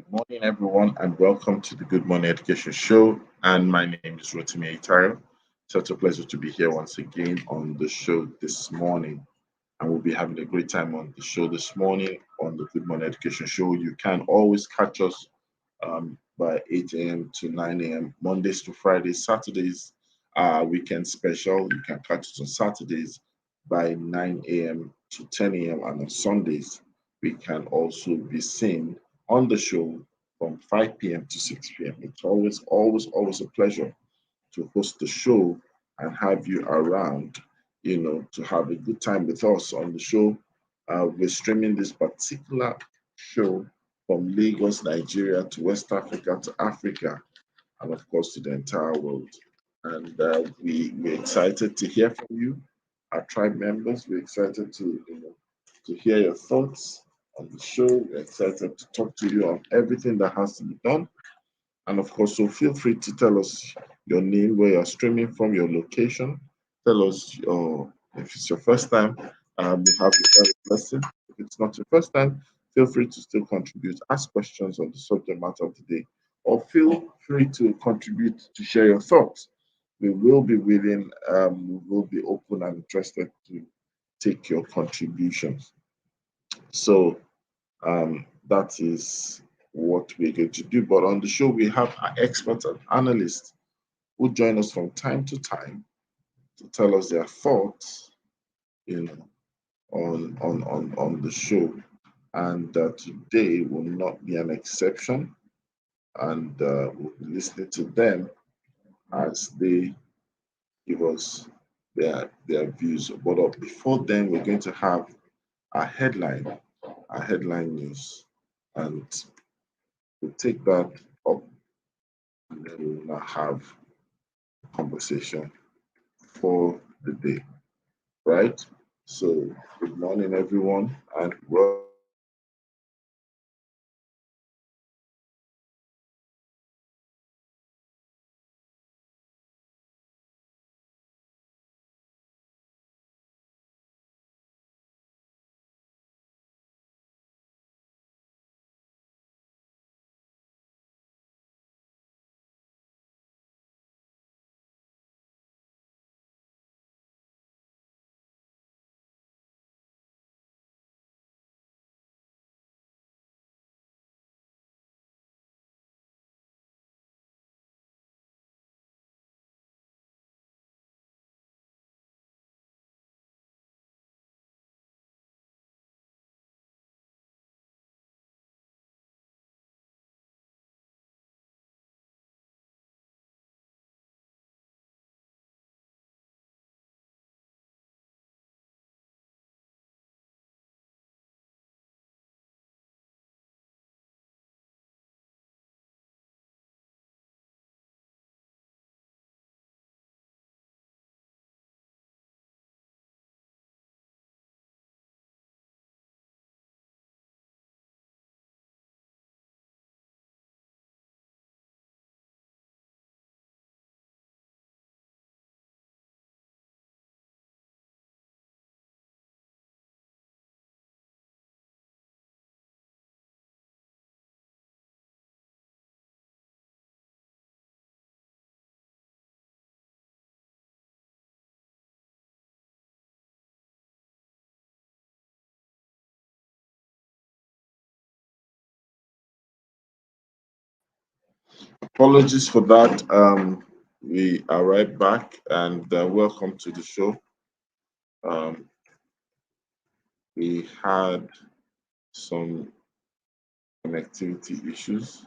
Morning, everyone, and welcome to the Good Morning Education Show. And my name is Rotimi Itaro. Such a pleasure to be here once again on the show this morning. And we'll be having a great time on the show this morning on the Good Morning Education Show. You can always catch us by 8 a.m. to 9 a.m., Mondays to Fridays, Saturdays, weekend special. You can catch us on Saturdays by 9 a.m. to 10 a.m. And on Sundays, we can also be seen on the show from 5 p.m. to 6 p.m. It's always a pleasure to host the show and have you around, to have a good time with us on the show. We're streaming this particular show from Lagos, Nigeria to West Africa to Africa, and of course to the entire world. And we're excited to hear from you, our tribe members. We're excited to hear your thoughts on the show. We're excited to talk to you on everything that has to be done. And of course, so feel free to tell us your name, where you're streaming from, your location. Tell us if it's your first time, we have your very blessing. If it's not your first time, feel free to still contribute, ask questions on the subject matter of the day, or feel free to contribute to share your thoughts. We will be willing, we will be open and interested to take your contributions. So that is what we're going to do. But on the show, we have our experts and analysts who join us from time to time to tell us their thoughts, you know, on the show. And today will not be an exception. And we'll be listening to them as they give us their views. But before then, we're going to have our headline news, and we'll take that up, and then we'll now have conversation for the day, right? So, good morning, everyone, and welcome to the show. Our headline news Apologies for that. We are right back, and welcome to the show. Um, we had some connectivity issues,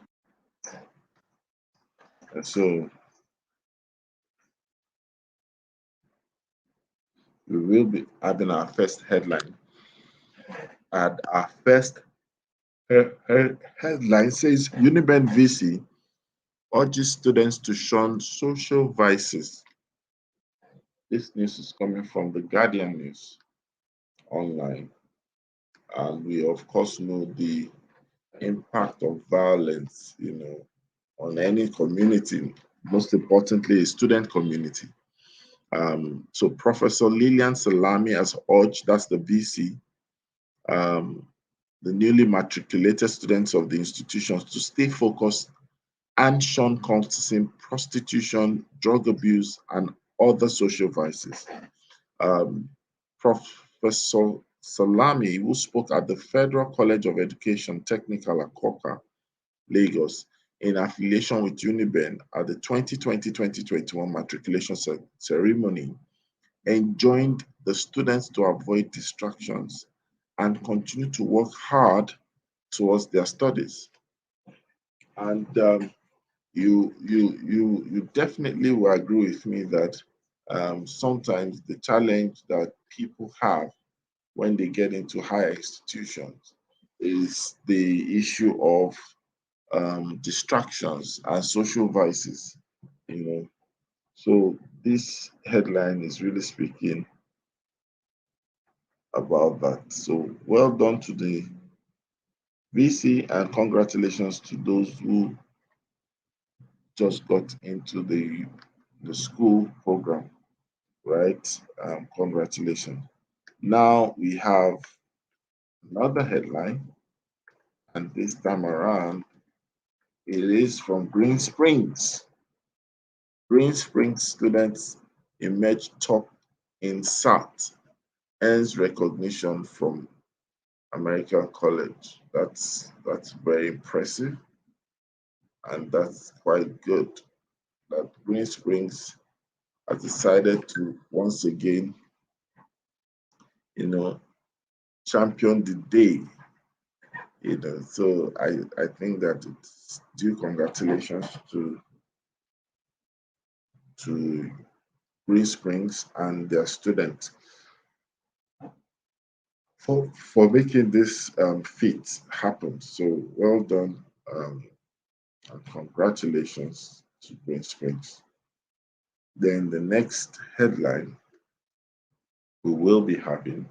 and so we will be having our first headline. And our first headline says Uniben VC urges students to shun social vices. This news is coming from the Guardian News online. And we, of course, know the impact of violence, on any community, most importantly, a student community. So Professor Lilian Salami has urged, that's the VC, um, the newly matriculated students of the institutions to stay focused and shun cultism, prostitution, drug abuse, and other social vices. Um, Professor Salami, who spoke at the Federal College of Education Technical Akoka, Lagos, in affiliation with Uniben at the 2020-2021 matriculation ceremony, enjoined the students to avoid distractions and continue to work hard towards their studies. And you definitely will agree with me that sometimes the challenge that people have when they get into higher institutions is the issue of distractions and social vices. You know, so this headline is really speaking about that. So well done to the VC and congratulations to those who just got into the school program, right? Congratulations. Now we have another headline, and this time around, it is from Green Springs. Green Springs students emerge top in SAT, earns recognition from American College. That's very impressive, and that's quite good that Green Springs has decided to once again, you know, champion the day. So I think that it's due congratulations to Green Springs and their students for making this feat happen. So well done, and congratulations to Green Springs. Then the next headline we will be having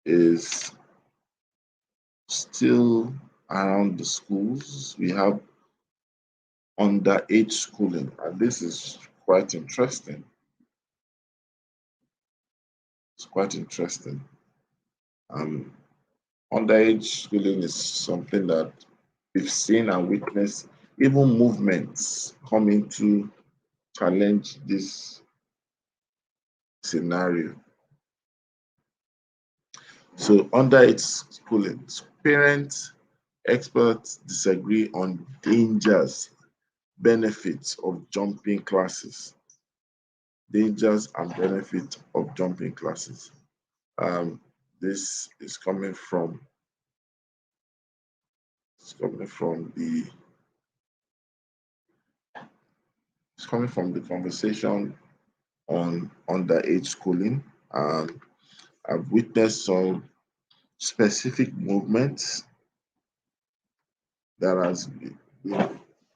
is still around the schools. We have underage schooling, and this is quite interesting. It's quite interesting. Um, Underage schooling is something that we've seen and witnessed, even movements coming to challenge this scenario. So, underage schooling, parents, experts disagree on dangers, benefits of jumping classes. Dangers and benefits of jumping classes. This is coming from the conversation on underage schooling, and I've witnessed some specific movements that has been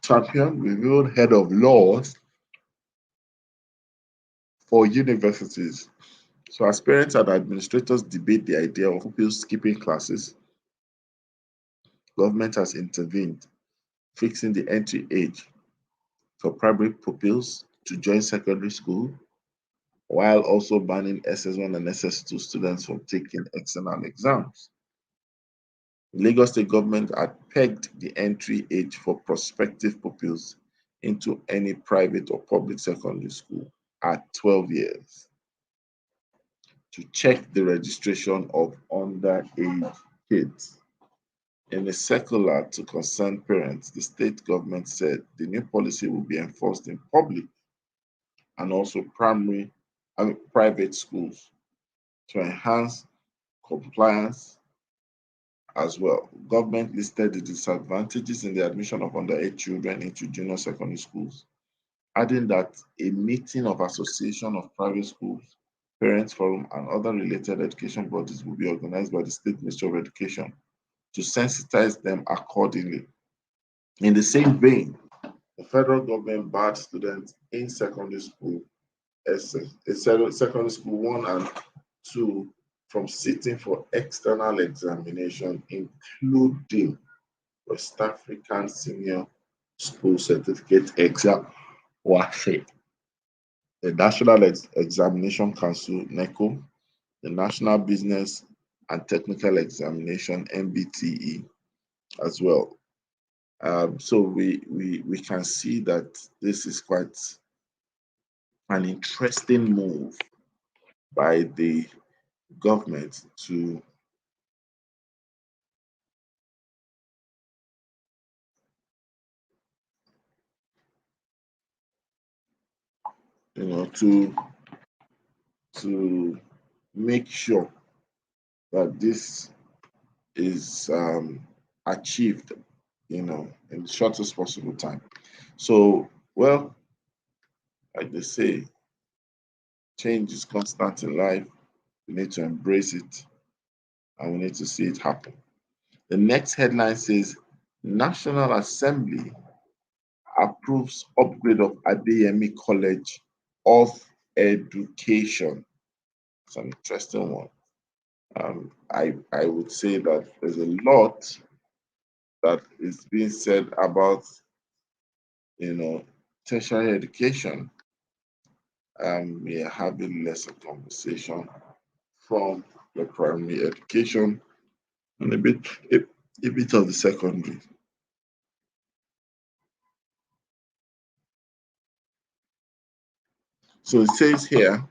championed, revealed head of laws for universities. So as parents and administrators debate the idea of pupils skipping classes, government has intervened, fixing the entry age for primary pupils to join secondary school, while also banning SS1 and SS2 students from taking external exams. Lagos State government had pegged the entry age for prospective pupils into any private or public secondary school at 12 years to check the registration of underage kids. In a circular to concerned parents, the state government said the new policy will be enforced in public and also private schools to enhance compliance as well. Government listed the disadvantages in the admission of underage children into junior secondary schools, adding that a meeting of Association of Private Schools, Parents Forum, and other related education bodies will be organized by the State Ministry of Education to sensitize them accordingly. In the same vein, the federal government barred students in secondary school, secondary school 1 and 2, from sitting for external examination, including West African Senior School Certificate Exam, WASE, the National Examination Council, NECO, the National Business and Technical Examination (MBTE) as well. So we can see that this is quite an interesting move by the government to you know to make sure that this is achieved, in the shortest possible time. So, well, like they say, change is constant in life. We need to embrace it and we need to see it happen. The next headline says National Assembly approves upgrade of Adeyemi College of Education. It's an interesting one. I would say that there's a lot that is being said about you know tertiary education. We are having lesser conversation from the primary education and a bit of the secondary. So it says here,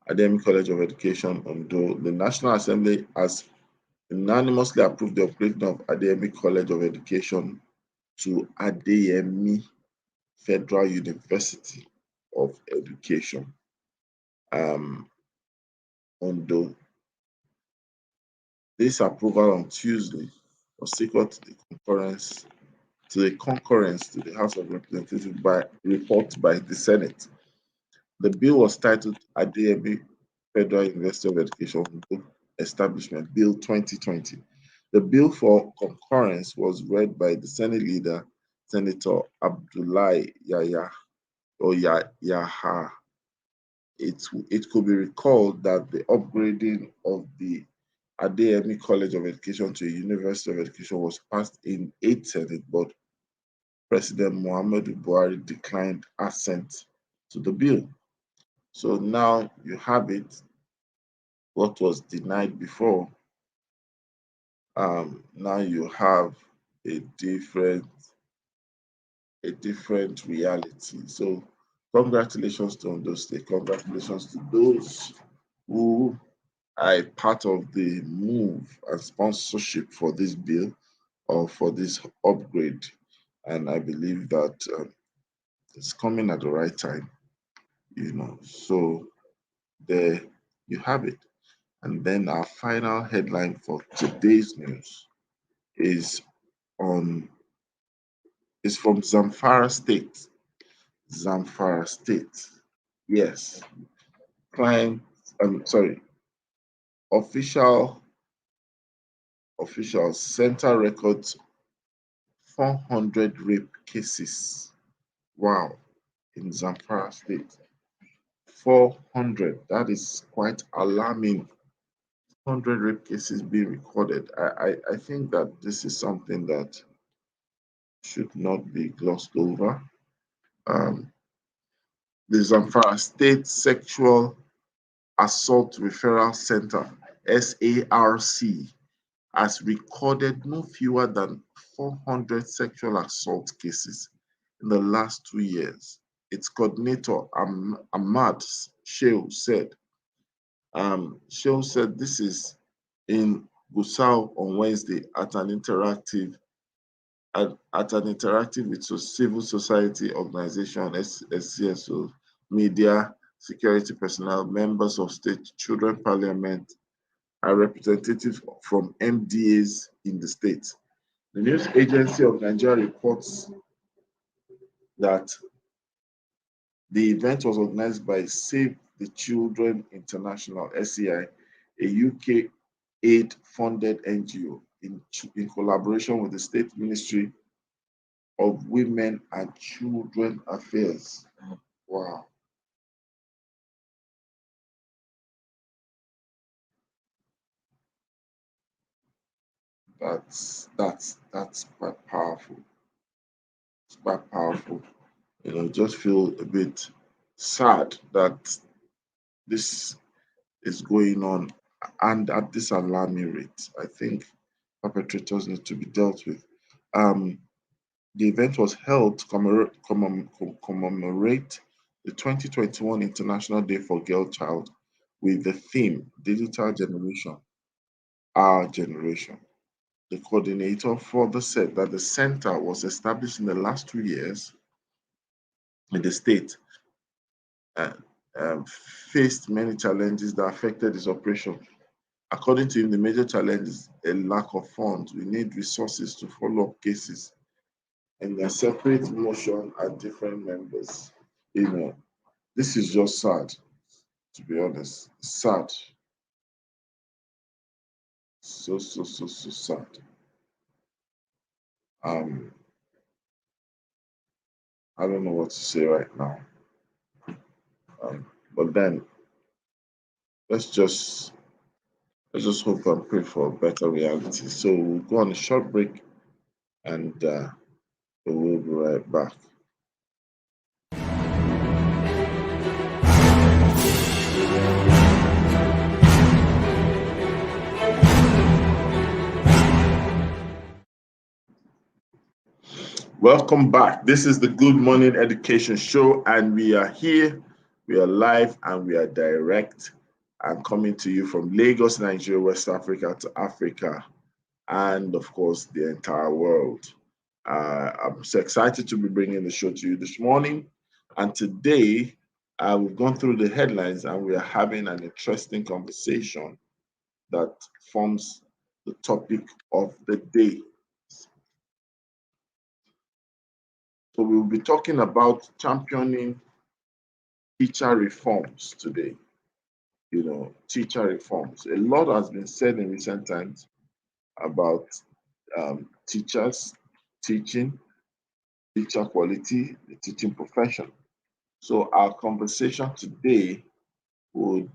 Academic College of Education, Ondo, the National Assembly has unanimously approved the upgrading of Academic College of Education to Adeyemi Federal University of Education, Ondo. This approval on Tuesday was sequel to the concurrence to the House of Representatives by report by the Senate. The bill was titled Adeyemi Federal University of Education Establishment Bill 2020. The bill for concurrence was read by the Senate leader, Senator Abdullahi Yahya or Yaha. It could be recalled that the upgrading of the Adeyemi College of Education to a University of Education was passed in 8th Senate, but President Muhammadu Buhari declined assent to the bill. So now you have it, what was denied before. Now you have a different reality. So congratulations to Ondo State. Congratulations to those who are a part of the move and sponsorship for this bill or for this upgrade. And I believe that it's coming at the right time. So there you have it. And then our final headline for today's news is on is from Zamfara State. Zamfara State. Yes. Client, sorry, official officials center records 400 rape cases. Wow, in Zamfara State. 400. That is quite alarming. 100 rape cases being recorded. I think that this is something that should not be glossed over. Um, the Zamfara State Sexual Assault Referral Center, SARC, has recorded no fewer than 400 sexual assault cases in the last 2 years. Its coordinator, Ahmad Shehu said this is in Gusau on Wednesday at an interactive with civil society organization, SCSO, media, security personnel, members of state children parliament, and representatives from MDAs in the state. The news agency of Nigeria reports that the event was organized by Save the Children International (SCI), a UK aid-funded NGO in collaboration with the State Ministry of Women and Children Affairs. Wow, that's quite powerful. It's quite powerful. Just feel a bit sad that this is going on and at this alarming rate. I think perpetrators need to be dealt with. Um, the event was held to commemorate the 2021 International Day for Girl Child with the theme Digital Generation, Our Generation. The coordinator further said that the center was established in the last 2 years in the state and faced many challenges that affected its operation. According to him, the major challenge is a lack of funds. We need resources to follow up cases and their separate motion at different members. You know, this is just sad, to be honest. Sad. So sad. Um, I don't know what to say right now. But then let's just let's just hope and pray for a better reality. So we'll go on a short break and we'll be right back. Welcome back. This is the Good Morning Education Show, and we are here. We are live and we are direct and coming to you from Lagos, Nigeria, West Africa to Africa, and of course, the entire world. I'm so excited to be bringing the show to you this morning. And today, we've gone through the headlines and we are having an interesting conversation that forms the topic of the day. So we'll be talking about championing teacher reforms today. Teacher reforms. A lot has been said in recent times about teachers, teaching, teacher quality, the teaching profession. So our conversation today would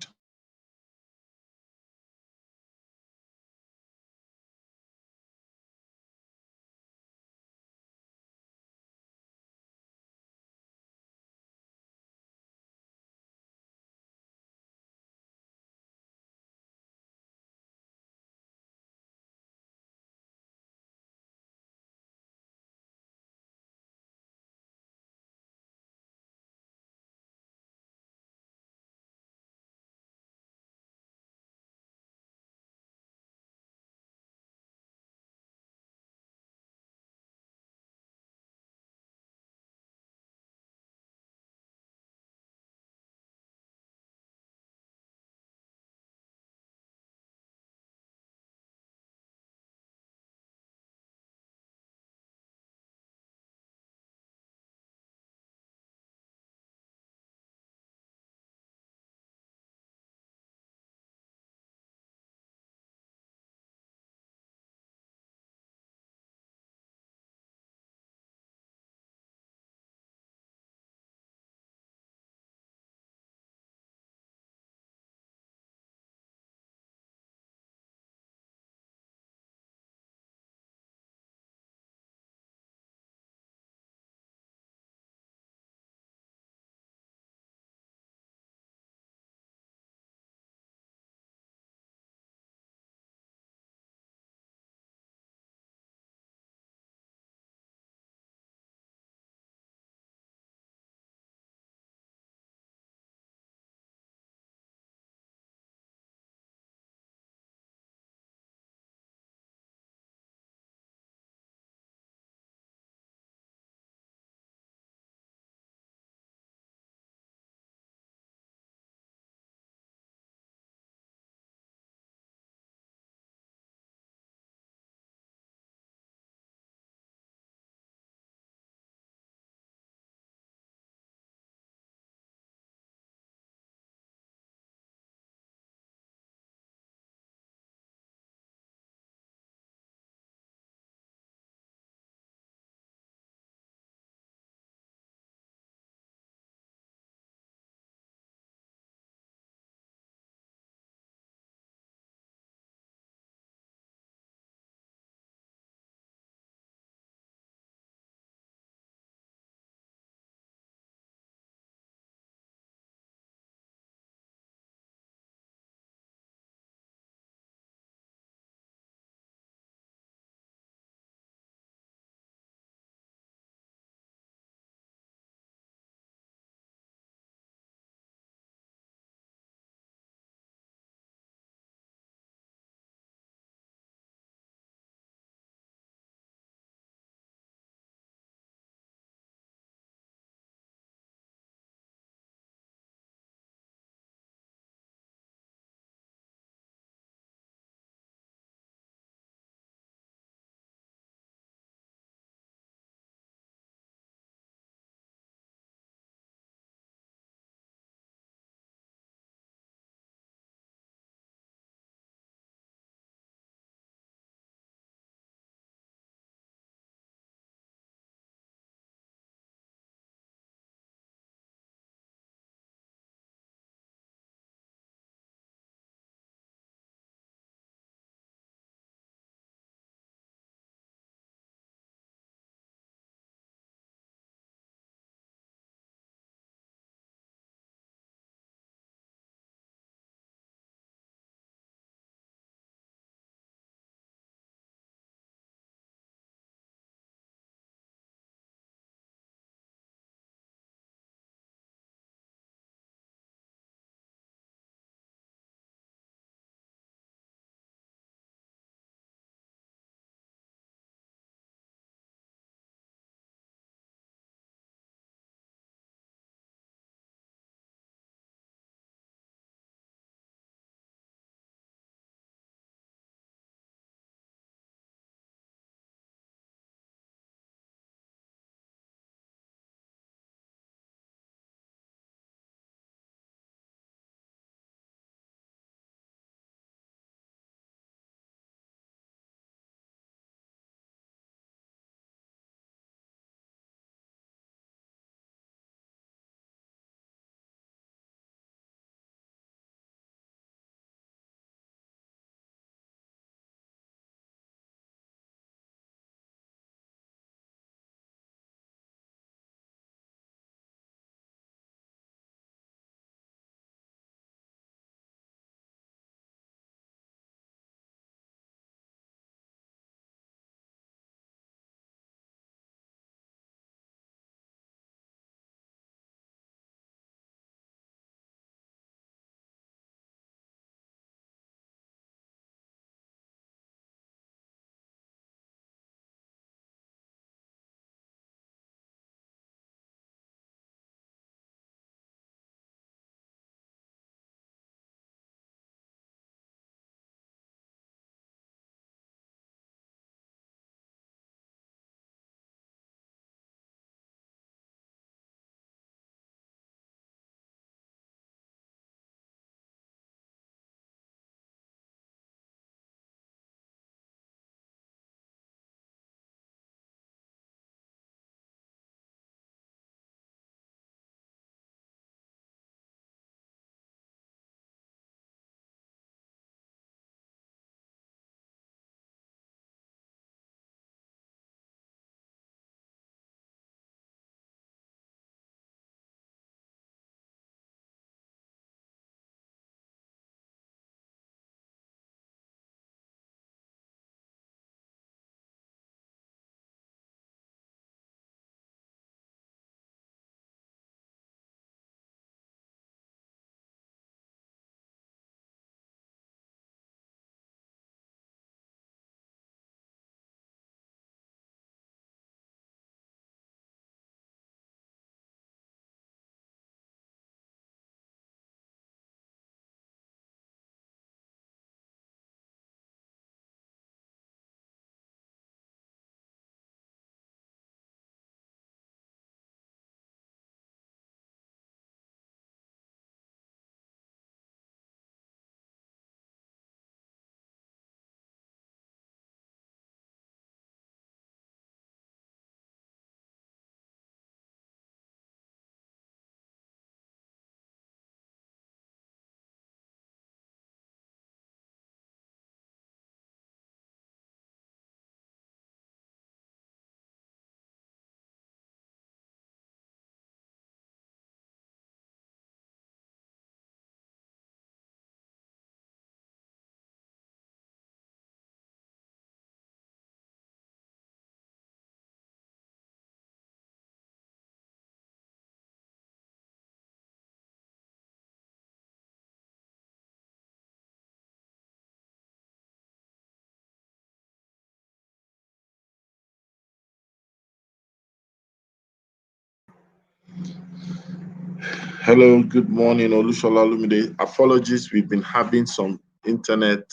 Hello, good morning, Olushola Lumide. Apologies, we've been having some internet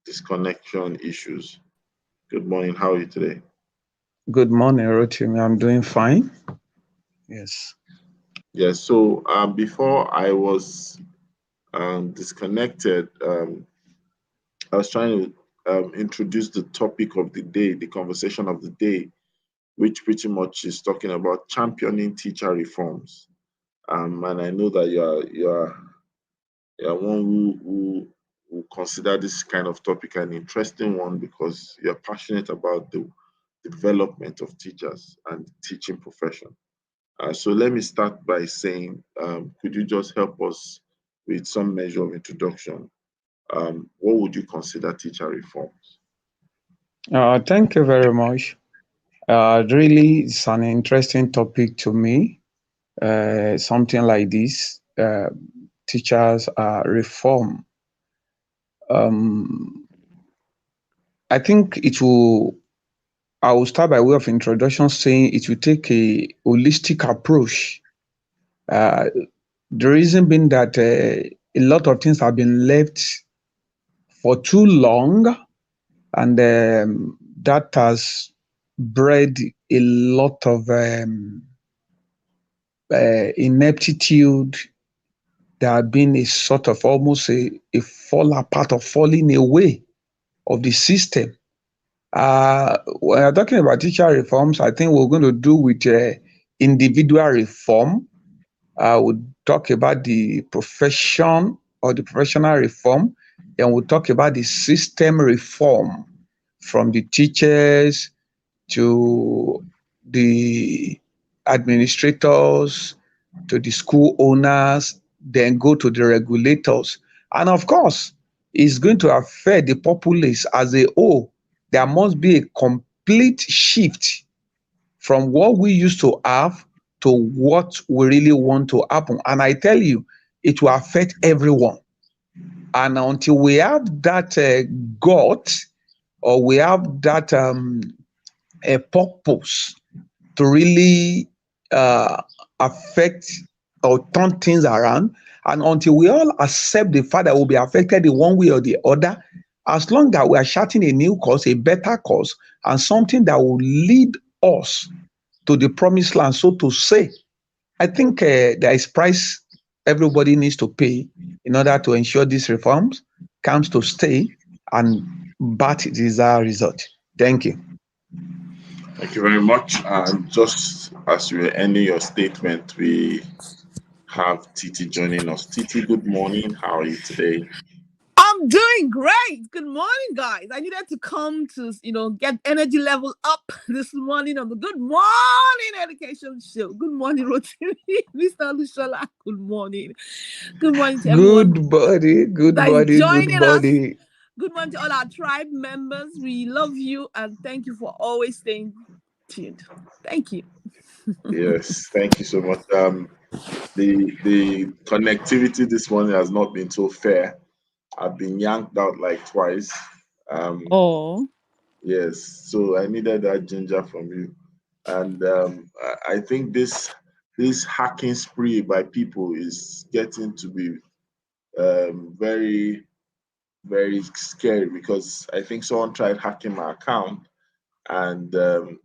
disconnection issues. Good morning, how are you today? Good morning, Rotimi. I'm doing fine. Yes. Yes, so before I was disconnected, I was trying to introduce the topic of the day, the conversation of the day, which pretty much is talking about championing teacher reforms. And I know that you're one who consider this kind of topic an interesting one because you're passionate about the development of teachers and the teaching profession. So let me start by saying, could you just help us with some measure of introduction? What would you consider teacher reforms? Thank you very much. Really, it's an interesting topic to me. Something like this, teachers reform. Um, I think it will. I will start by way of introduction saying it will take a holistic approach. Uh, the reason being that a lot of things have been left for too long, and that has bred a lot of ineptitude. There have been a sort of almost a fall apart or falling away of the system. When we're talking about teacher reforms, I think we're going to do with individual reform. We'll talk about the profession or the professional reform. Then we'll talk about the system reform from the teachers to the administrators, to the school owners, then go to the regulators. And of course, it's going to affect the populace as a whole. There must be a complete shift from what we used to have to what we really want to happen. And I tell you, it will affect everyone. And until we have that gut, or we have that a purpose to really affect or turn things around. And until we all accept the fact that we'll be affected in one way or the other, as long as we are charting a new course, a better course, and something that will lead us to the promised land, so to say, I think there is price everybody needs to pay in order to ensure these reforms comes to stay and bat desired result. Thank you. Thank you very much. And just as you were ending your statement, we have Titi joining us. Titi, good morning. How are you today? I'm doing great. Good morning, guys. I needed to come to, get energy level up this morning on the Good Morning Education Show. Good morning, Rotimi, Mr. Lushola. Good morning. Good morning to everyone Good that is body, good joining us. body. Good morning to all our tribe members. We love you and thank you for always staying tuned. Thank you. Yes, thank you so much. The connectivity this morning has not been so fair. I've been yanked out like twice. Um, Oh. yes, so I needed that ginger from you, and I think this hacking spree by people is getting to be very very scary because I think someone tried hacking my account, and that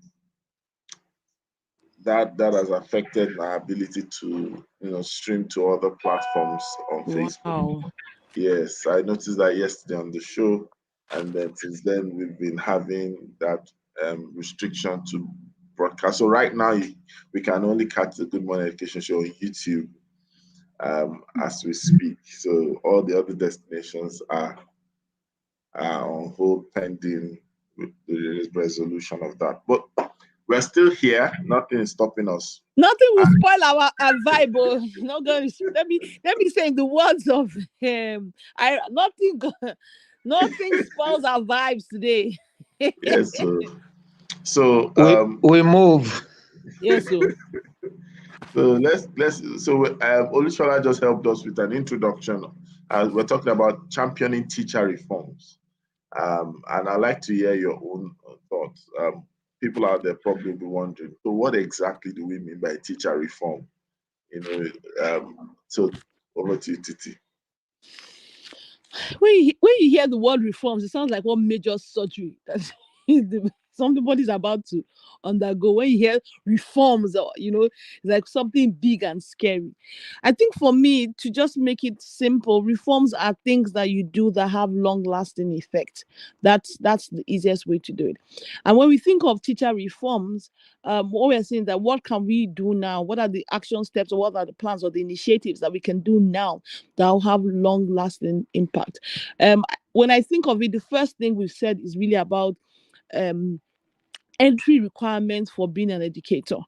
has affected my ability to stream to other platforms on Facebook. Wow. Yes, I noticed that yesterday on the show, and then since then we've been having that restriction to broadcast. So right now we can only catch the Good Morning Education Show on YouTube as we speak. So all the other destinations are on hold pending with the resolution of that. But we're still here. Nothing is stopping us. Nothing will spoil our vibe. Oh. Not going to let me say in the words of I nothing nothing spoils our vibes today. Yes. So We move. Yes, so so let's so Olushola just helped us with an introduction. We're talking about championing teacher reforms, and I'd like to hear your own thoughts. people out there probably be wondering, so what exactly do we mean by teacher reform? So over to you, Titi. When you hear the word reforms, it sounds like one major surgery that somebody's about to undergo. When you hear reforms, or it's like something big and scary. I think for me, to just make it simple, reforms are things that you do that have long-lasting effect. That's the easiest way to do it. And when we think of teacher reforms, what we're saying is that what can we do now? What are the action steps, or what are the plans or the initiatives that we can do now that will have long-lasting impact? When I think of it, the first thing we've said is really about entry requirements for being an educator.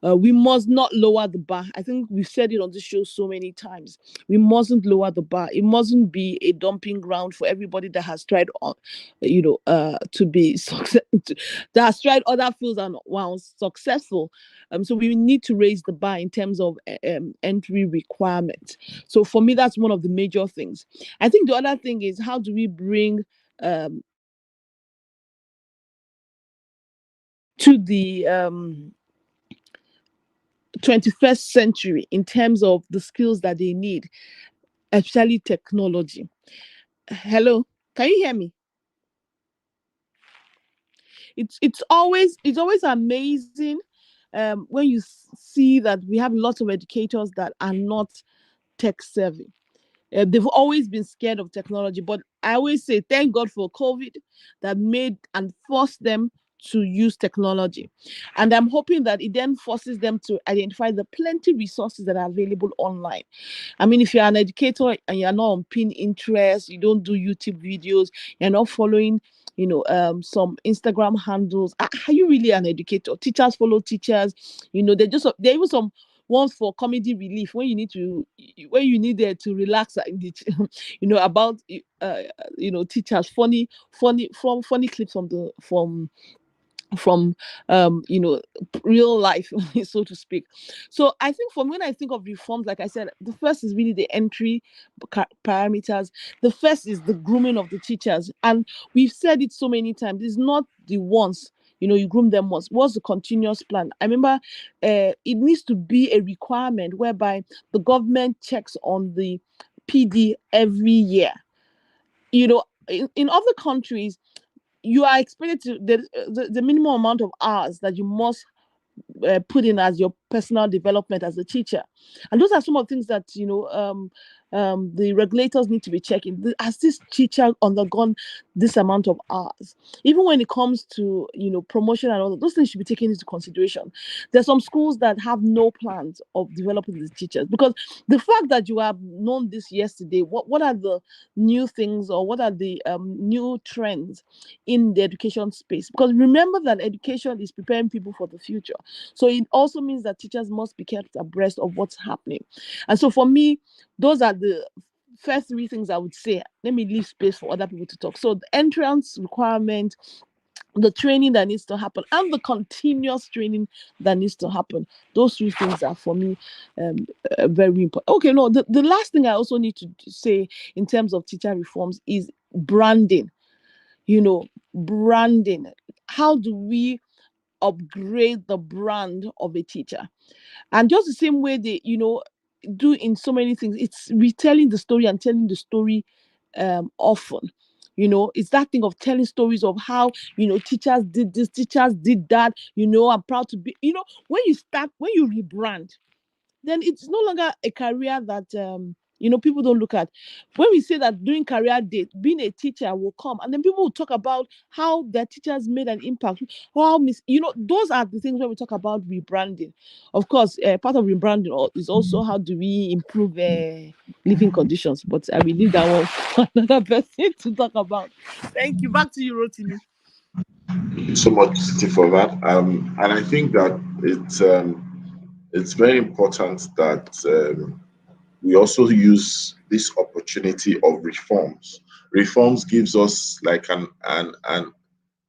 We must not lower the bar. I think we've said it on this show so many times. We mustn't lower the bar. It mustn't be a dumping ground for everybody that has tried on, to be that has tried other fields and was successful. So we need to raise the bar in terms of entry requirements. So for me, that's one of the major things. I think the other thing is, how do we bring to the 21st century in terms of the skills that they need, especially technology. Hello, can you hear me? It's always amazing when you see that we have lots of educators that are not tech savvy. They've always been scared of technology, but I always say thank God for COVID that made and forced them to use technology. And I'm hoping that it then forces them to identify the plenty resources that are available online. I mean, if you're an educator and you're not on Pinterest, you don't do YouTube videos, you're not following some Instagram handles, are you really an educator? Teachers follow teachers. They're even some ones for comedy relief when you need to relax about teachers, funny clips from real life, so to speak. So I think when I think of reforms, like I said, the first is really the entry parameters. The first is the grooming of the teachers, and we've said it so many times. It's not the once you groom them once. What's the continuous plan? I remember it needs to be a requirement whereby the government checks on the PD every year. In other countries, you are expected to the minimum amount of hours that you must put in as your personal development as a teacher, and those are some of the things that the regulators need to be checking. Has this teacher undergone this amount of hours? Even when it comes to promotion and all those things should be taken into consideration. There's some schools that have no plans of developing the teachers, because the fact that you have known this yesterday, what are the new things, or what are the new trends in the education space? Because remember that education is preparing people for the future. So it also means that teachers must be kept abreast of what's happening. And so for me, those are the first three things I would say. Let me leave space for other people to talk. So the entrance requirement, the training that needs to happen, and the continuous training that needs to happen. Those three things are for me very important. Okay, no, the last thing I also need to say in terms of teacher reforms is branding. Branding. How do we upgrade the brand of a teacher? And just the same way they do in so many things, it's retelling the story and telling the story often. It's that thing of telling stories of how teachers did this, teachers did that. I'm proud to be. When you rebrand, then it's no longer a career that people don't look at. When we say that during career day, being a teacher will come, and then people will talk about how their teachers made an impact. Those are the things when we talk about rebranding. Of course, part of rebranding is also how do we improve living conditions. But I will leave that one for another person to talk about. Thank you. Back to you, Rotimi. So much for that. And I think that it's very important that we also use this opportunity of reforms. Reforms gives us like an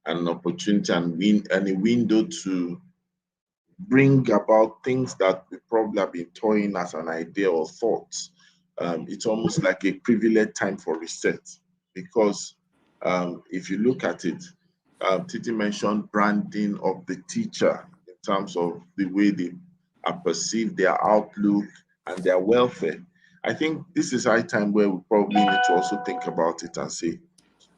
opportunity and a window to bring about things that we probably have been toying as an idea or thought. It's almost like a privileged time for reset, because if you look at it, Titi mentioned branding of the teacher in terms of the way they are perceived, their outlook, and their welfare. I think this is high time where we probably need to also think about it and say,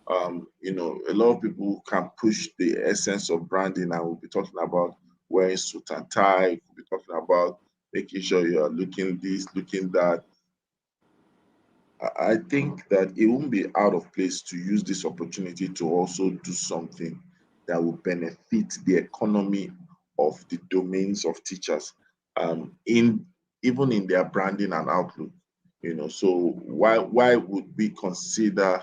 a lot of people can push the essence of branding, and we'll be talking about wearing suit and tie, we'll be talking about making sure you're looking this, looking that. I think that it won't be out of place to use this opportunity to also do something that will benefit the economy of the domains of teachers, in even in their branding and outlook. So why would we consider,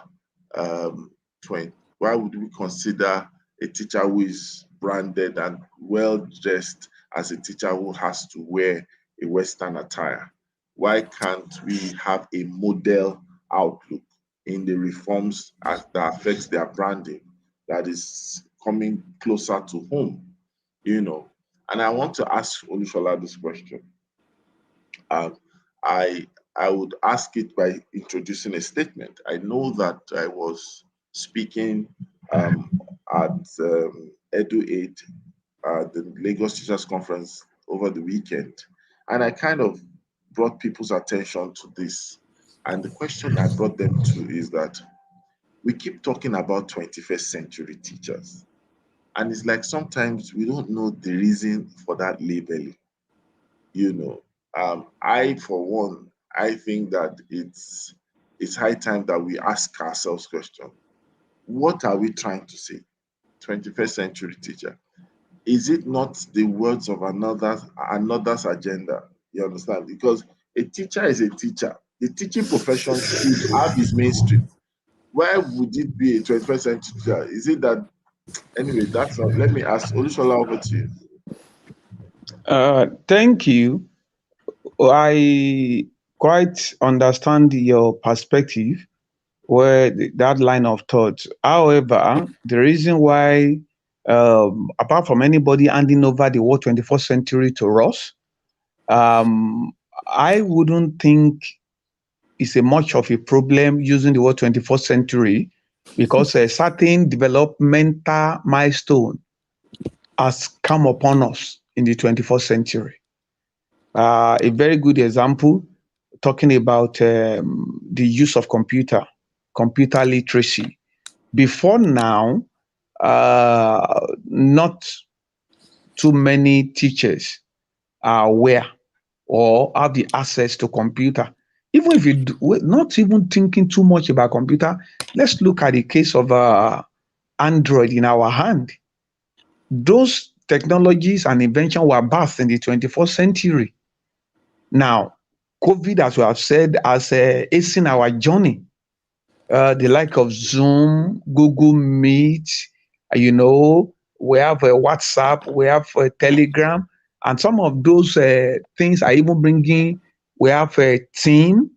um, 20, why would we consider a teacher who is branded and well dressed as a teacher who has to wear a Western attire? Why can't we have a model outlook in the reforms that affects their branding that is coming closer to home? You know, and I want to ask Olushola this question. Um, I I would ask it by introducing a statement. I know that I was speaking, at Edu8, the Lagos Teachers Conference over the weekend, and I kind of brought people's attention to this. And the question I brought them to is that we keep talking about 21st century teachers, and it's like sometimes we don't know the reason for that labeling. You know, I for one, I think that it's high time that we ask ourselves question: what are we trying to say? 21st century teacher. Is it not the words of another's agenda? You understand? Because a teacher is a teacher. The teaching profession should have its mainstream. Why would it be a 21st century teacher? Is it that anyway? That's not. Let me ask Olushola, over to you. Thank you. I quite understand your perspective, where that line of thought. However, the reason why, apart from anybody handing over the word 21st century to us, um, I wouldn't think it's a much of a problem using the word 21st century, because a certain developmental milestone has come upon us in the 21st century. A very good example, talking about the use of computer literacy. Before now, not too many teachers are aware or have the access to computer. Even if we're not even thinking too much about computer, let's look at the case of Android in our hand. Those technologies and inventions were birthed in the 21st century. Now, COVID, as we have said, has hastened our journey. The like of Zoom, Google Meet, we have WhatsApp, we have Telegram, and some of those things are even bringing, we have a team,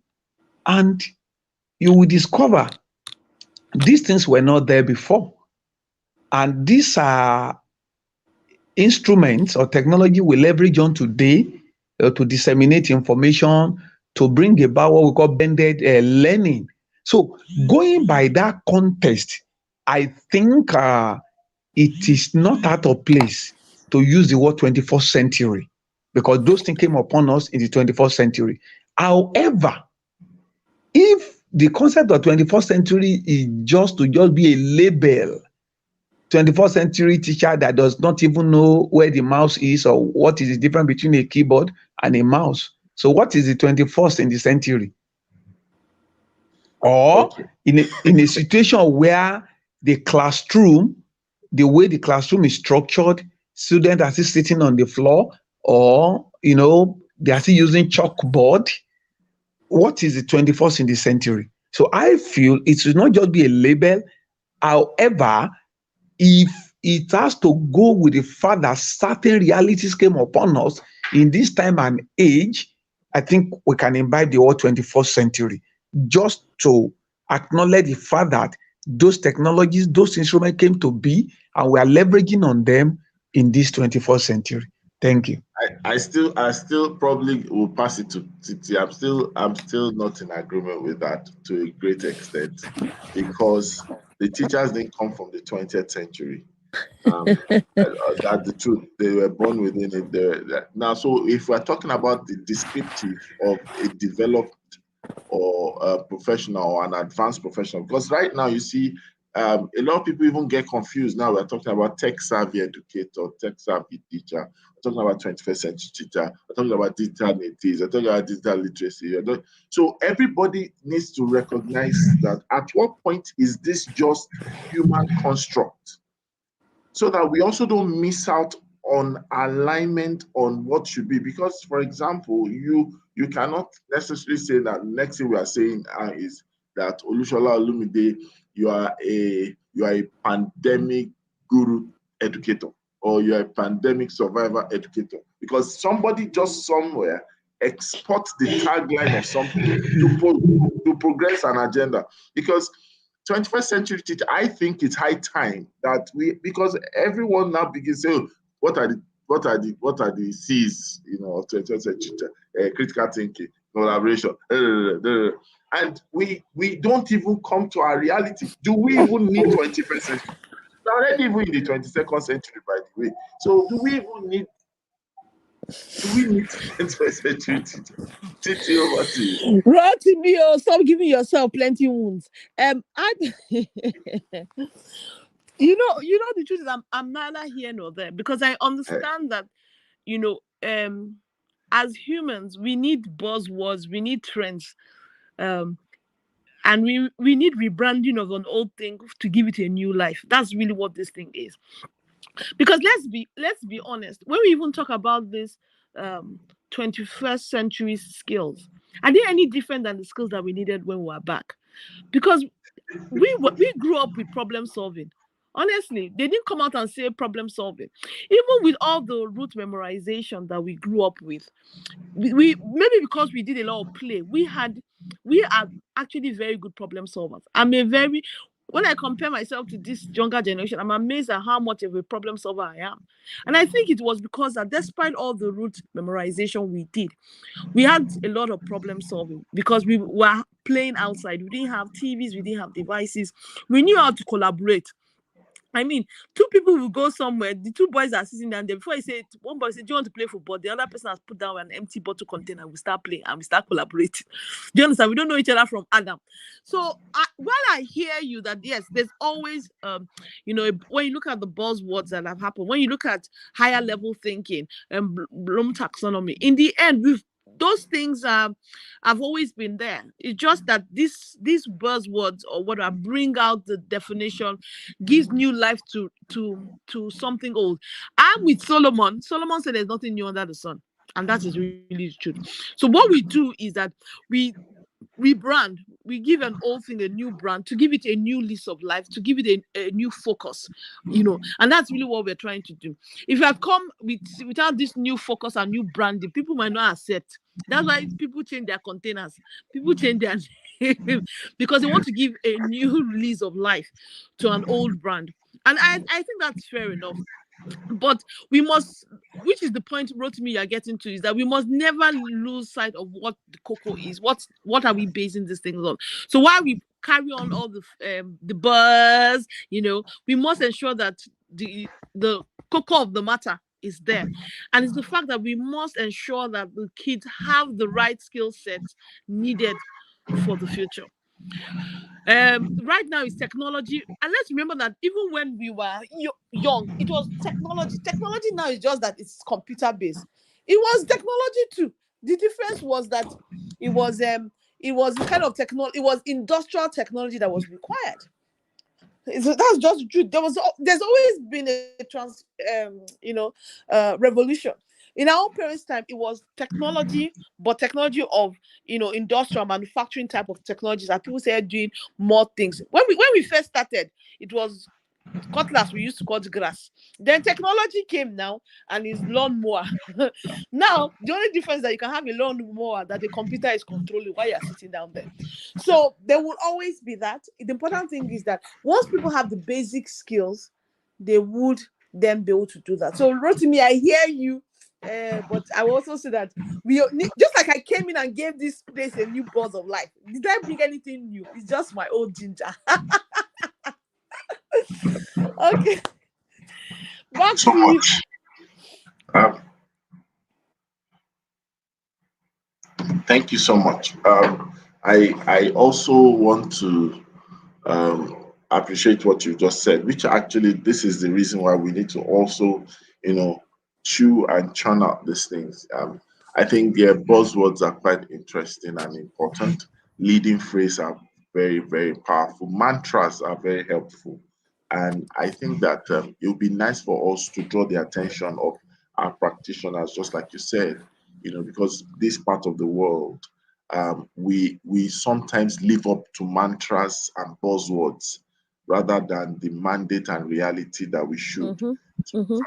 and you will discover these things were not there before. And these are instruments or technology we leverage on today to disseminate information, to bring about what we call blended learning. So going by that context, I think it is not out of place to use the word 21st century, because those things came upon us in the 21st century. However, if the concept of 21st century is just be a label, 21st century teacher that does not even know where the mouse is or what is the difference between a keyboard and a mouse. So what is the 21st in the century? Or Okay. in a situation where the classroom, the way the classroom is structured, students are still sitting on the floor, or they are still using chalkboard. What is the 21st in the century? So I feel it should not just be a label. However, if it has to go with the fact that certain realities came upon us in this time and age, I think we can imbibe the whole 21st century just to acknowledge the fact that those technologies, those instruments came to be, and we are leveraging on them in this 21st century. Thank you. I still probably will pass it to Titi. I'm still not in agreement with that to a great extent, because the teachers didn't come from the 20th century. That's the truth. They were born within it. Now, so if we're talking about the descriptive of a developed or a professional or an advanced professional, because right now you see a lot of people even get confused. Now we're talking about tech savvy educator, tech savvy teacher. We're talking about 21st century teacher. We're talking about digital natives. We're talking about digital literacy. So everybody needs to recognize that at what point is this just human construct, so that we also don't miss out on alignment on what should be. Because, for example, you cannot necessarily say that next thing we are saying is that Olushola Olumide, you are a pandemic guru educator, or you are a pandemic survivor educator, because somebody just somewhere exports the tagline of something to progress an agenda. Because 21st century teacher, I think it's high time that because everyone now begins to say, what are the C's, of 21st century teacher? Critical thinking, collaboration, and we don't even come to our reality. Do we even need 21st century? We're already even in the 22nd century, by the way. So do we need 21st century teacher? Titi, over to you. Rotimi, stop giving yourself plenty wounds. You know the truth is I'm neither here nor there, because I understand that, as humans we need buzzwords, we need trends, and we need rebranding of an old thing to give it a new life. That's really what this thing is. Because let's be honest, when we even talk about this 21st century skills, are they any different than the skills that we needed when we were back? Because we grew up with problem solving. Honestly, they didn't come out and say problem solving. Even with all the root memorization that we grew up with, we maybe because we did a lot of play, we are actually very good problem solvers. When I compare myself to this younger generation, I'm amazed at how much of a problem solver I am. And I think it was because that despite all the root memorization we did, we had a lot of problem solving because we were playing outside. We didn't have TVs, we didn't have devices. We knew how to collaborate. I mean, two people will go somewhere, the two boys are sitting down there. Before one boy said, do you want to play football? The other person has put down an empty bottle container. We start playing and we start collaborating. Do you understand? We don't know each other from Adam. So while I hear you that, yes, there's always, when you look at the buzzwords that have happened, when you look at higher level thinking and Bloom taxonomy, in the end, those things have always been there. It's just that these buzzwords or what I bring out the definition gives new life to something old. I'm with Solomon. Solomon said there's nothing new under the sun, and that is really true. So what we do is that we rebrand, we give an old thing a new brand to give it a new lease of life, to give it a new focus, and that's really what we're trying to do. If you had come without this new focus and new branding, people might not accept. That's why people change their containers, people change their name because they want to give a new release of life to an old brand. And I think that's fair enough. But we must, which is the point, Rotimi, you're getting to, is that we must never lose sight of what the cocoa is. What are we basing these things on? So while we carry on all the buzz, we must ensure that the cocoa of the matter is there. And it's the fact that we must ensure that the kids have the right skill sets needed for the future. Right now it's technology, and let's remember that even when we were young, it was technology. Technology now is just that it's computer based. It was technology too. The difference was that it was kind of technology. It was industrial technology that was required. So that's just true. There's always been a revolution. In our own parents' time, it was technology, but technology of industrial manufacturing type of technologies that people started doing more things. When we first started, it was cutlass we used to cut grass. Then technology came now and is lawnmower. Now the only difference is that you can have a lawnmower that the computer is controlling while you're sitting down there. So there will always be that. The important thing is that once people have the basic skills, they would then be able to do that. So Rotimi, I hear you But I will also say that we just like I came in and gave this place a new buzz of life. Did I bring anything new? It's just my old ginger. Okay, back So to you. much. Um, Thank you so much. I also want to appreciate what you just said, which actually this is the reason why we need to also, chew and churn out these things. I think their buzzwords are quite interesting and important. Leading phrases are very, very powerful. Mantras are very helpful. And I think that it would be nice for us to draw the attention of our practitioners, just like you said, because this part of the world, we sometimes live up to mantras and buzzwords rather than the mandate and reality that we should. Mm-hmm. So Mm-hmm.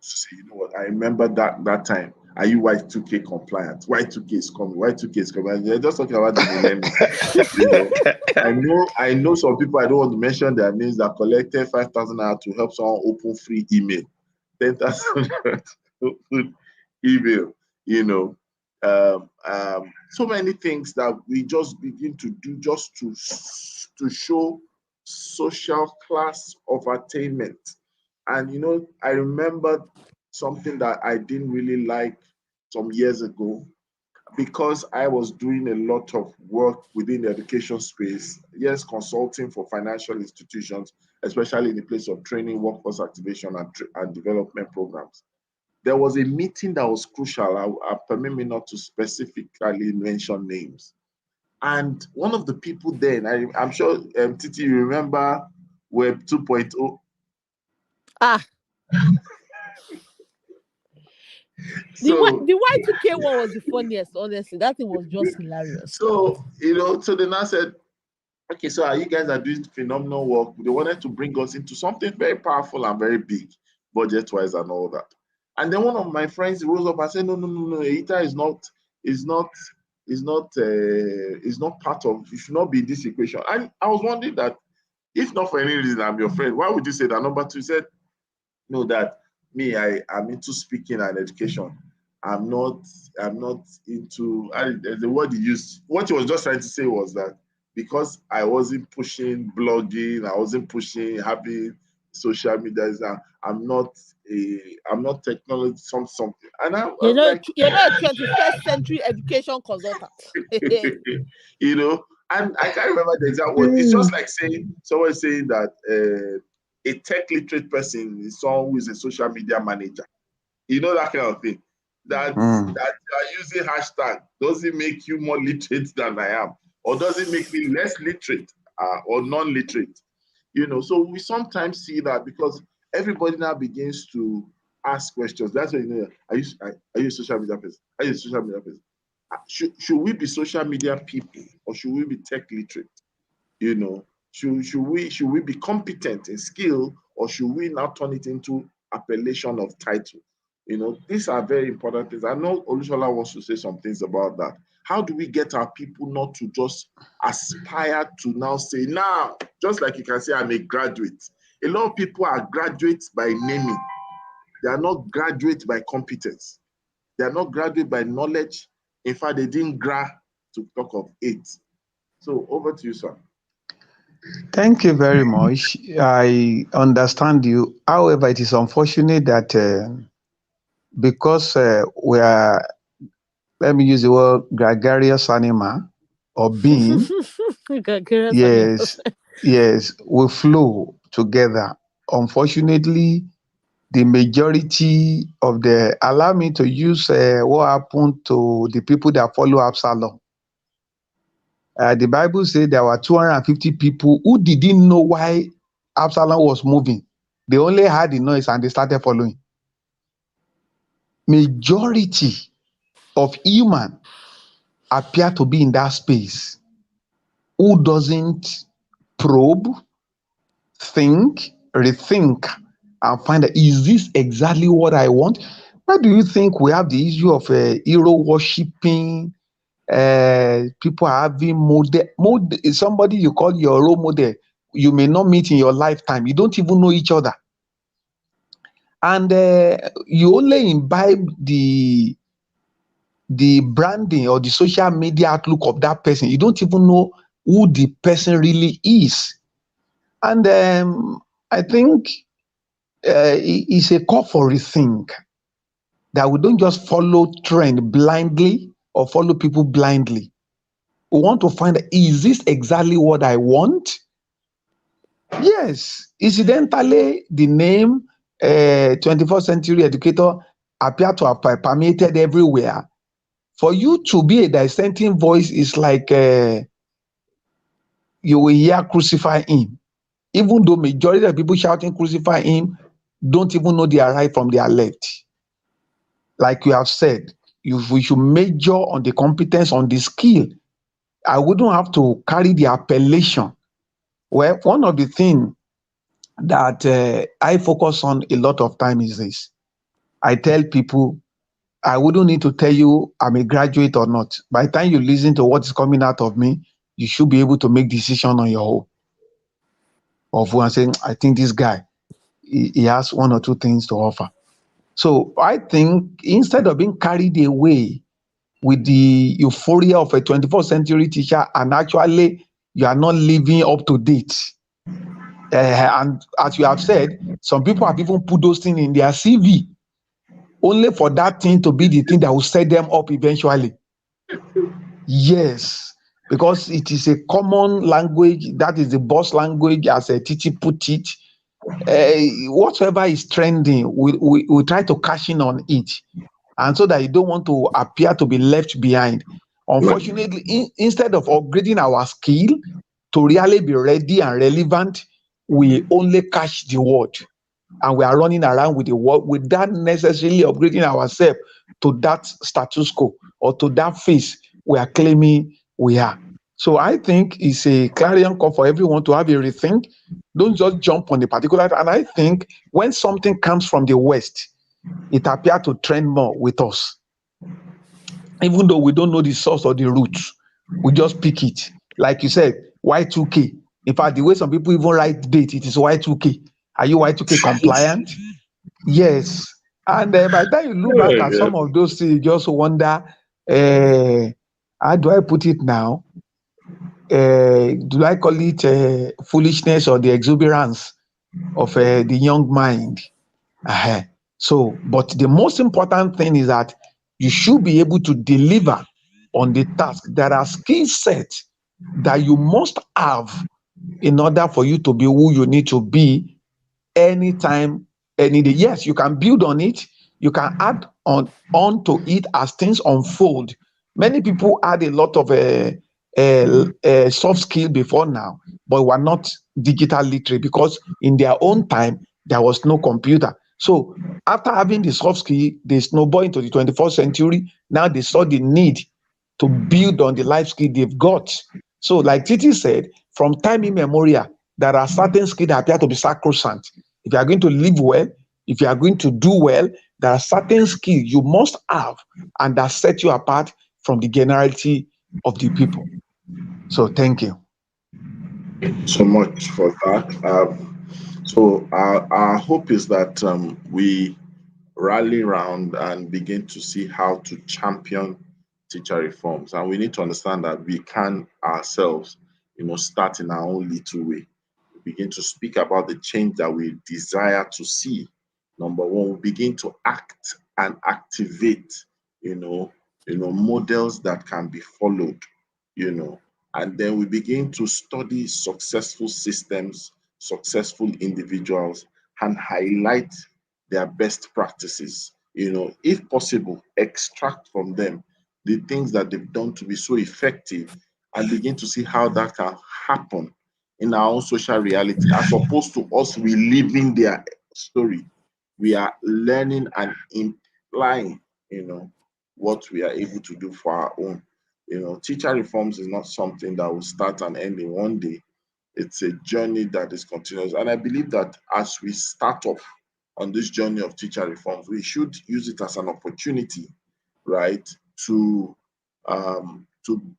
say, you know what, I remember that time. Are you Y2K compliant? Y2K is coming. Y2K is coming. And they're just talking about the millennium. I know some people, I don't want to mention their names, that collected 5,000 naira to help someone open free email. 10,000 open email, so many things that we just begin to do just to show social class of attainment. And I remember something that I didn't really like some years ago, because I was doing a lot of work within the education space, yes, consulting for financial institutions, especially in the place of training, workforce activation, and development programs. There was a meeting that was crucial. Permit me not to specifically mention names. And one of the people then, I'm sure, Titi, you remember Web 2.0. Ah, So the Y2K one was the funniest, honestly. That thing was just hilarious. So they now said, okay, so you guys are doing phenomenal work. They wanted to bring us into something very powerful and very big, budget-wise and all that. And then one of my friends rose up and said, no, EITA is not part of, you should not be in this equation. And I was wondering that, if not for any reason, I'm your friend, why would you say that? Number two, he said, no, that me, I'm into speaking and education. I'm not into, the word he used. What he was just trying to say was that because I wasn't pushing blogging, I wasn't pushing having social media, I'm not technology something. And I was like, you're not a 21st century education consultant. And I can't remember the exact word. It's just like someone saying that a tech literate person is someone who is a social media manager. That kind of thing. That using hashtag, does it make you more literate than I am? Or does it make me less literate or non-literate? So we sometimes see that because everybody now begins to ask questions. That's why, are you a social media person? Are you a social media person? Should we be social media people, or should we be tech literate? Should we be competent in skill, or should we now turn it into appellation of title? These are very important things. I know Olusola wants to say some things about that. How do we get our people not to just aspire to now say, now, just like you can say, I'm a graduate. A lot of people are graduates by naming. They are not graduates by competence. They are not graduates by knowledge. In fact, they didn't to talk of it. So over to you, sir. Thank you very much. I understand you. However, it is unfortunate that because we are, let me use the word, gregarious animal or being, yes, we flow together. Unfortunately, the majority of allow me to use what happened to the people that follow Absalom. The Bible said there were 250 people who didn't know why Absalom was moving. They only heard the noise and they started following. Majority of human appear to be in that space who doesn't probe, think, rethink, and find out, is this exactly what I want? Why do you think we have the issue of hero worshipping? People are having model, somebody you call your role model, you may not meet in your lifetime. You don't even know each other. and you only imbibe the branding or the social media outlook of that person. You don't even know who the person really is. And I think it's a call for rethink, that we don't just follow trend blindly or follow people blindly. We want to find, is this exactly what I want? Yes. Incidentally, the name 21st century educator appear to have permeated everywhere. For you to be a dissenting voice is like you will hear crucify him, even though majority of people shouting crucify him don't even know their right from their left. Like you have said, we should measure on the competence, on the skill. I wouldn't have to carry the appellation. Well, one of the things that I focus on a lot of time is this. I tell people, I wouldn't need to tell you I'm a graduate or not. By the time you listen to what's coming out of me, you should be able to make decision on your own. Of one saying, I think this guy, he has one or two things to offer. So I think instead of being carried away with the euphoria of a 21st century teacher, and actually you are not living up to date. And as you have said, some people have even put those things in their CV only for that thing to be the thing that will set them up eventually. Yes, because it is a common language. That is the boss language, as a teacher put it. Whatever is trending, we try to cash in on it, and so that you don't want to appear to be left behind. Unfortunately, instead of upgrading our skill to really be ready and relevant, we only catch the word, and we are running around with the word without necessarily upgrading ourselves to that status quo or to that phase we are claiming we are. So I think it's a clarion call for everyone to have a rethink. Don't just jump on the particular. And I think when something comes from the West, it appears to trend more with us. Even though we don't know the source or the root, we just pick it. Like you said, Y2K. In fact, the way some people even write date, it is Y2K. Are you Y2K compliant? Yes. And by the time you look back at some of those things, you just wonder, how do I put it now? Do I call it foolishness or the exuberance of the young mind? So, but the most important thing is that you should be able to deliver on the task. There are skill sets that you must have in order for you to be who you need to be anytime, any day. Yes, you can build on it. You can add on to it as things unfold. Many people add a lot of soft skill before now, but were not digital literate because in their own time there was no computer. So after having the soft skill, they snowball into the 21st century. Now they saw the need to build on the life skill they've got. So, like Titi said, from time immemorial, there are certain skills that appear to be sacrosanct. If you are going to live well, if you are going to do well, there are certain skills you must have and that set you apart from the generality of the people. So, thank you. So much for that. So our hope is that we rally around and begin to see how to champion teacher reforms. And we need to understand that we can ourselves, start in our own little way. We begin to speak about the change that we desire to see. Number one, we begin to act and activate, models that can be followed, and then we begin to study successful systems, successful individuals, and highlight their best practices. If possible, extract from them the things that they've done to be so effective and begin to see how that can happen in our own social reality, as opposed to us reliving their story. We are learning and implying, what we are able to do for our own. Teacher reforms is not something that will start and end in one day. It's a journey that is continuous. And I believe that as we start off on this journey of teacher reforms, we should use it as an opportunity, right, to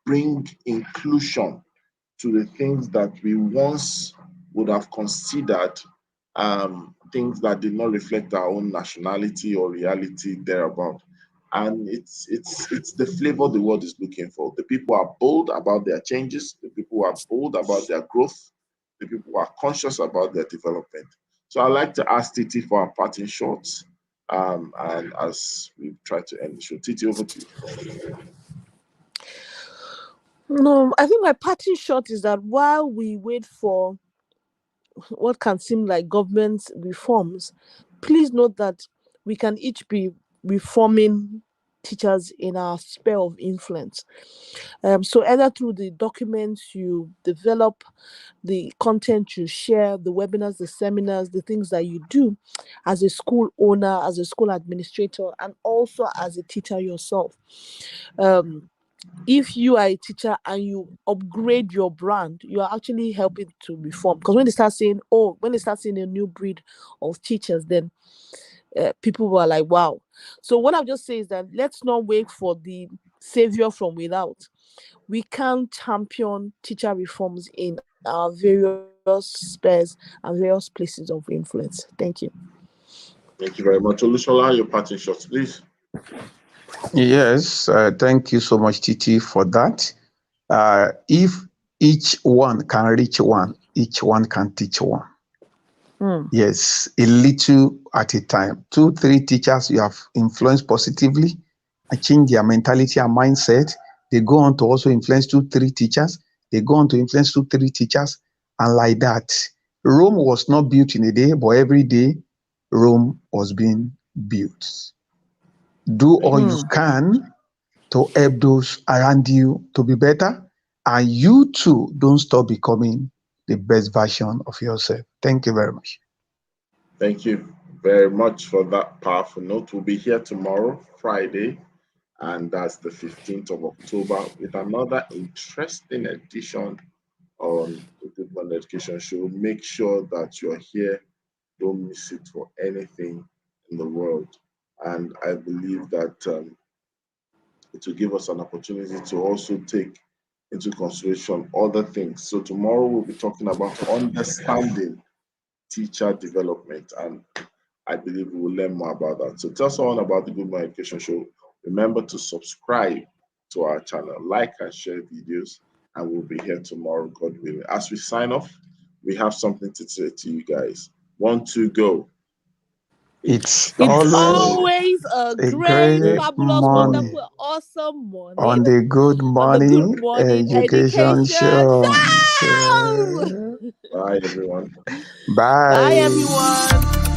bring inclusion to the things that we once would have considered things that did not reflect our own nationality or reality thereabout. And it's the flavor the world is looking for. The people are bold about their changes. The people are bold about their growth. The people are conscious about their development. So I'd like to ask Titi for our parting shots. And as we try to end the show, Titi, over to you. No, I think my parting shot is that while we wait for what can seem like government reforms, please note that we can each be reforming teachers in our sphere of influence. So either through the documents you develop, the content you share, the webinars, the seminars, the things that you do as a school owner, as a school administrator, and also as a teacher yourself. If you are a teacher and you upgrade your brand, you are actually helping to reform. Because when they start saying a new breed of teachers, then people were like, wow. So what I'll just say is that let's not wait for the savior from without. We can champion teacher reforms in our various spheres and various places of influence. Thank you. Thank you very much. Olushola, your parting shots, please. Yes, thank you so much, Titi, for that. If each one can reach one, each one can teach one. Yes, a little at a time. 2, 3 teachers you have influenced positively and change their mentality and mindset. They go on to also influence 2, 3 teachers. They go on to influence 2, 3 teachers. And like that, Rome was not built in a day, but every day Rome was being built. Do all you can to help those around you to be better. And you too, don't stop becoming the best version of yourself. Thank you very much. Thank you very much for that powerful note. We'll be here tomorrow, Friday, and that's the 15th of October, with another interesting edition on the Good Morning Education Show. Make sure that you're here. Don't miss it for anything in the world. And I believe that it will give us an opportunity to also take into consideration other things. So tomorrow we'll be talking about understanding teacher development, and I believe we will learn more about that. So tell someone about the Good Morning Education Show. Remember to subscribe to our channel, like and share videos, and we'll be here tomorrow, God willing. As we sign off, we have something to say to you guys. 1, 2, go. It's always a great, fabulous, morning. wonderful, awesome morning On the Good Morning, Education Show. Bye, everyone. Bye. Bye, everyone.